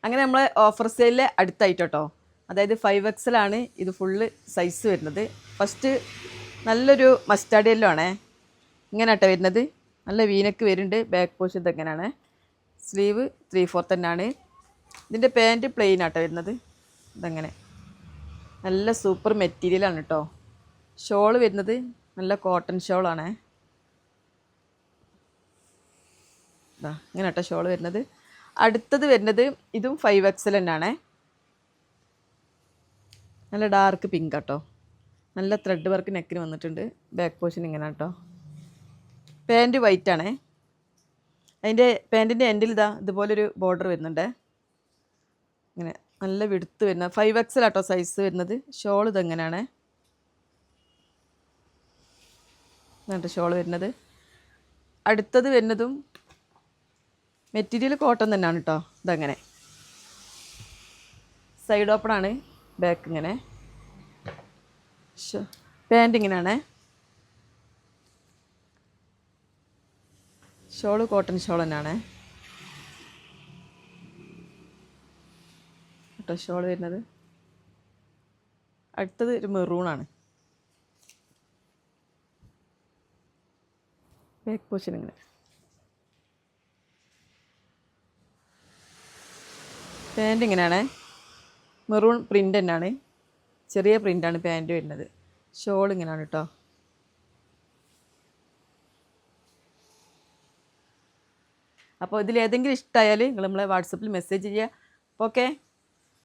അങ്ങനെ നമ്മൾ ഓഫർ സെയിലിലെ അടുത്തായിട്ട് കേട്ടോ. അതായത് 5XL ആണ് ഇത് ഫുള്ള് സൈസ് വരുന്നത്. ഫസ്റ്റ് നല്ലൊരു മസ്റ്റാർഡ് യെല്ലോ ആണേ. ഇങ്ങനെ കേട്ടോ വരുന്നത്. നല്ല വീനക്ക് വരുന്നുണ്ട്. ബാക്ക് പോർഷൻ ഇതെങ്ങനെയാണ്. സ്ലീവ് 3/4 തന്നെയാണ്. ഇതിൻ്റെ പാൻറ്റ് പ്ലെയിൻ ആട്ടോ വരുന്നത്. ഇതങ്ങനെ നല്ല സൂപ്പർ മെറ്റീരിയലാണ് കേട്ടോ. ഷോൾ വരുന്നത് നല്ല കോട്ടൺ ഷോളാണേ. ഇങ്ങനെ കേട്ടോ ഷോൾ വരുന്നത്. അടുത്തത് വരുന്നത് ഇതും 5XL തന്നെയാണേ. നല്ല ഡാർക്ക് പിങ്ക് കേട്ടോ. നല്ല ത്രെഡ് വർക്ക് നെക്കിന് വന്നിട്ടുണ്ട്. ബാക്ക് പോർഷൻ ഇങ്ങനെ കേട്ടോ. പാൻറ്റ് വൈറ്റ് ആണേ. അതിൻ്റെ പാൻറ്റിൻ്റെ എൻഡിൽ ഇതുപോലൊരു ബോർഡർ വരുന്നുണ്ട്. ഇങ്ങനെ നല്ല വിടുത്ത് വരുന്ന 5XL ആട്ടോ സൈസ് വരുന്നത്. ഷോൾ ഇതെങ്ങനെയാണ് എന്നിട്ട് ഷോൾ വരുന്നത്. അടുത്തത് വരുന്നതും മെറ്റീരിയൽ കോട്ടൺ തന്നെയാണ് കേട്ടോ. ഇതങ്ങനെ സൈഡ് ഓപ്പൺ ആണ്. ബാക്ക് ഇങ്ങനെ പാൻറ്റ് ഇങ്ങനെയാണേ. ഷോള് കോട്ടൺ ഷോൾ തന്നെയാണേ കേട്ടോ ഷോൾ വരുന്നത്. അടുത്തത് ഒരു മെറൂണാണ്. ബാക്ക് പോർഷൻ ഇങ്ങനെ പാൻറ്റ് ഇങ്ങനെയാണേ. മെറൂൺ പ്രിൻ്റ് തന്നെയാണ്. ചെറിയ പ്രിൻ്റാണ് പാൻറ്റ് വരുന്നത്. ഷോൾ ഇങ്ങനെയാണ് കേട്ടോ. അപ്പോൾ ഇതിലേതെങ്കിലും ഇഷ്ടമായാൽ നിങ്ങൾ നമ്മളെ വാട്സപ്പിൽ മെസ്സേജ് ചെയ്യുക. അപ്പോൾ ഓക്കെ.